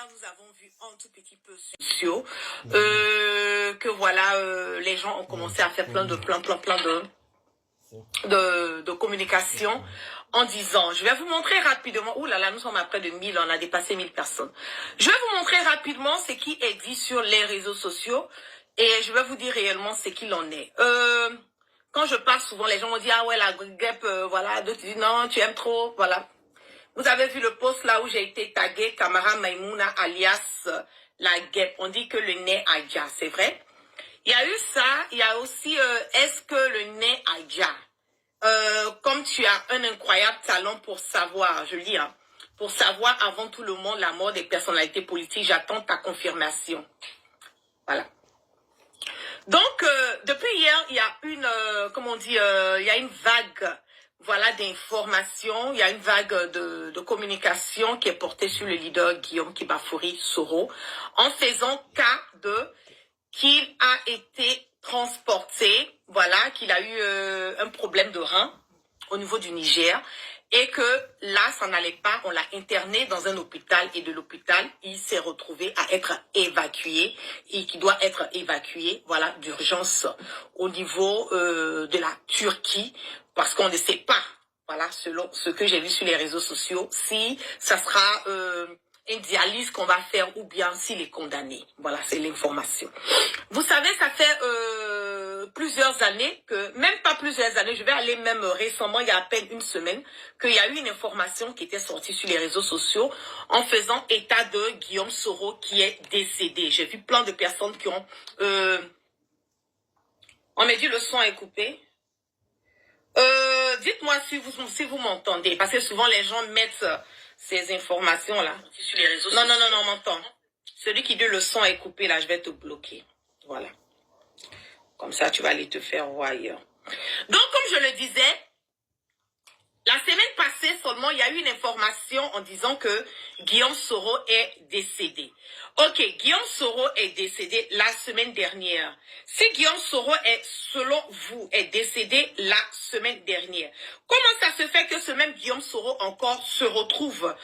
hier, nous avons vu un tout petit peu sur que voilà, les gens ont commencé à faire plein de communication en disant, je vais vous montrer rapidement, ouh là là, nous sommes à près de 1000, on a dépassé 1000 personnes. Je vais vous montrer rapidement ce qui existe sur les réseaux sociaux et je vais vous dire réellement ce qu'il en est. Quand je parle souvent, les gens m'ont dit, ah ouais, la guêpe, voilà, d'autres disent, non, tu aimes trop, voilà. Vous avez vu le post là où j'ai été tagué Kamara Maïmouna alias la guêpe. On dit que le nez a déjà, c'est vrai. Il y a eu ça, il y a aussi, est-ce que le nez a déjà comme tu as un incroyable talent pour savoir, je lis, hein, pour savoir avant tout le monde la mort des personnalités politiques, j'attends ta confirmation. Voilà. Donc, depuis hier, il y a une, comment on dit, il y a une vague, voilà, d'informations, il y a une vague de communication qui est portée sur le leader Guillaume Kibafouri Soro, en faisant cas de qu'il a été transporté, voilà, qu'il a eu un problème de rein au niveau du Niger et que là, ça n'allait pas, on l'a interné dans un hôpital et de l'hôpital, il s'est retrouvé à être évacué et qui doit être évacué, voilà, d'urgence au niveau de la Turquie parce qu'on ne sait pas, voilà, selon ce que j'ai vu sur les réseaux sociaux, si ça sera une dialyse qu'on va faire ou bien s'il est condamné. Voilà, c'est l'information. Vous savez, ça fait plusieurs années, que même pas plusieurs années, je vais aller même récemment, il y a à peine une semaine, qu'il y a eu une information qui était sortie sur les réseaux sociaux en faisant état de Guillaume Soro qui est décédé. J'ai vu plein de personnes qui ont... on m'a dit le son est coupé. Dites-moi si vous m'entendez, parce que souvent les gens mettent ces informations-là sur les réseaux sociaux. Non, on m'entend. Celui qui dit le son est coupé, là, je vais te bloquer. Voilà. Comme ça, tu vas aller te faire voir ailleurs. Donc, comme je le disais, la semaine passée seulement, il y a eu une information en disant que Guillaume Soro est décédé. Ok, Guillaume Soro est décédé la semaine dernière. Si Guillaume Soro est, selon vous, est décédé la semaine dernière, comment ça se fait que ce même Guillaume Soro encore se retrouve,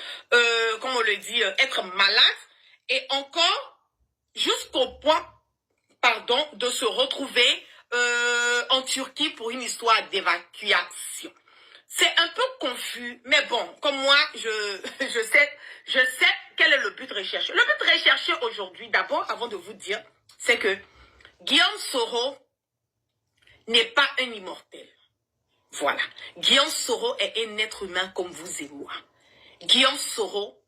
comme on le dit, être malade et encore jusqu'au point, pardon, de se retrouver en Turquie pour une histoire d'évacuation? C'est un peu confus, mais bon, comme moi, je sais quel est le but recherché. Le but recherché aujourd'hui, d'abord, avant de vous dire, c'est que Guillaume Soro n'est pas un immortel. Voilà. Guillaume Soro est un être humain comme vous et moi. Guillaume Soro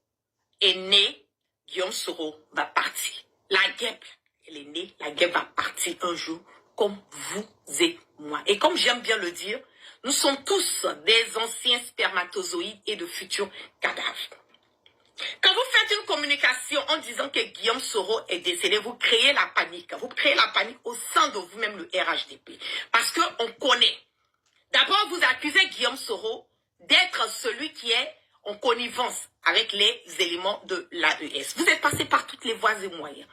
est né, Guillaume Soro va partir. La guêpe, elle est née, la guêpe va partir un jour comme vous et moi. Et comme j'aime bien le dire, nous sommes tous des anciens spermatozoïdes et de futurs cadavres. Quand vous faites une communication en disant que Guillaume Soro est décédé, vous créez la panique. Vous créez la panique au sein de vous-même, le RHDP. Parce qu'on connaît. D'abord, vous accusez Guillaume Soro d'être celui qui est en connivence avec les éléments de l'AES. Vous êtes passé par toutes les voies et moyens.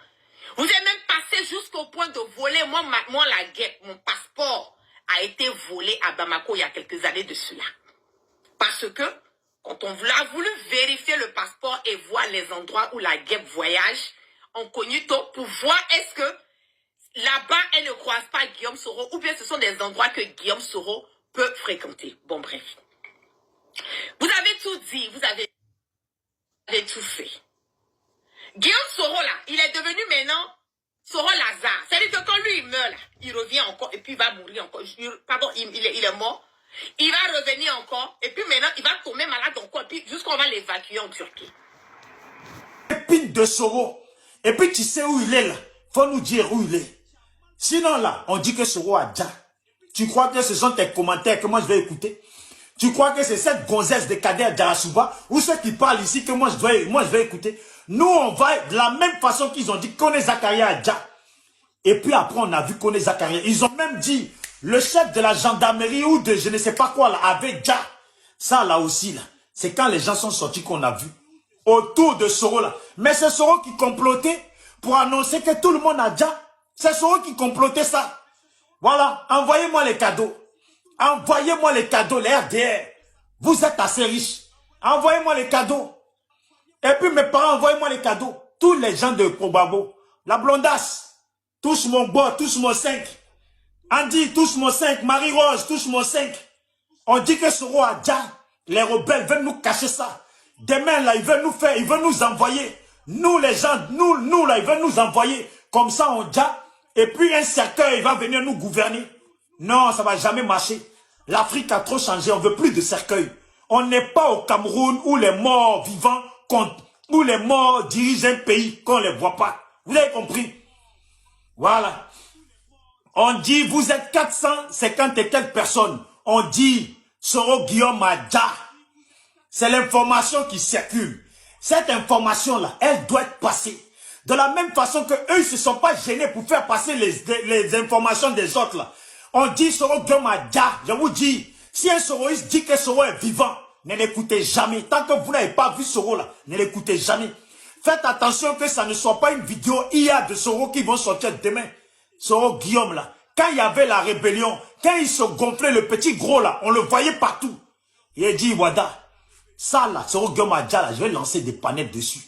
Vous êtes même passé jusqu'au point de voler, moi la guêpe, mon passeport a été volé à Bamako il y a quelques années de cela. Parce que, quand on a voulu vérifier le passeport et voir les endroits où la guêpe voyage, incognito, pour voir est-ce que là-bas, elle ne croise pas Guillaume Soro, ou bien ce sont des endroits que Guillaume Soro peut fréquenter. Bon, bref. Vous avez tout dit, vous avez tout fait. Guillaume Soro, là, il est devenu maintenant Soro Lazare. C'est-à-dire que quand lui, il meurt, là, il revient encore, et puis il va mourir encore. Pardon, il est mort. Il va revenir encore, et puis maintenant, il va tomber malade encore, et puis jusqu'on va l'évacuer en Turquie. Épine de Soro. Et puis tu sais où il est là. Faut nous dire où il est. Sinon là, on dit que Soro a déjà. Tu crois que ce sont tes commentaires que moi je vais écouter? Tu crois que c'est cette gonzesse de Kader Djarasuba ou ceux qui parlent ici que moi je vais écouter? Nous, on va de la même façon qu'ils ont dit qu'on est Zakaria a déjà. Et puis après, on a vu qu'on est Zakaria. Ils ont même dit, le chef de la gendarmerie ou de je ne sais pas quoi là, avait déjà. Ça là aussi, là, c'est quand les gens sont sortis qu'on a vu. Autour de Soro là. Mais c'est Soro qui complotait pour annoncer que tout le monde a déjà. C'est Soro qui complotait ça. Voilà, envoyez-moi les cadeaux. Envoyez-moi les cadeaux, les RDR. Vous êtes assez riches. Envoyez-moi les cadeaux. Et puis mes parents, envoyez-moi les cadeaux. tous les gens de Kobabo, la blondasse, touche mon bois, touche mon 5. Andy, touche mon 5. Marie-Rose, touche mon 5. On dit que Soro Adja, les rebelles veulent nous cacher ça. Demain, là, ils veulent nous faire, ils veulent nous envoyer. Nous, les gens, nous, là, ils veulent nous envoyer. Comme ça, on dit. Et puis, un cercueil va venir nous gouverner. Non, ça ne va jamais marcher. L'Afrique a trop changé. On ne veut plus de cercueil. On n'est pas au Cameroun où les morts vivants comptent. Où les morts dirigent un pays qu'on ne les voit pas. Vous avez compris? Voilà. On dit, vous êtes 450 et quelques personnes. On dit, Soro Guillaume Adja. C'est l'information qui circule. Cette information-là, elle doit être passée. De la même façon que eux, ils ne se sont pas gênés pour faire passer les informations des autres là. On dit Soro Guillaume Adja. Je vous dis, si un Soroiste dit que Soro est vivant, ne l'écoutez jamais. Tant que vous n'avez pas vu Soro là, ne l'écoutez jamais. Faites attention que ça ne soit pas une vidéo IA de Soro qui vont sortir demain. Soro Guillaume là, quand il y avait la rébellion, quand il se gonflait le petit gros là, on le voyait partout. Il a dit, Wada, ça là, Soro Guillaume Adja là, je vais lancer des panettes dessus.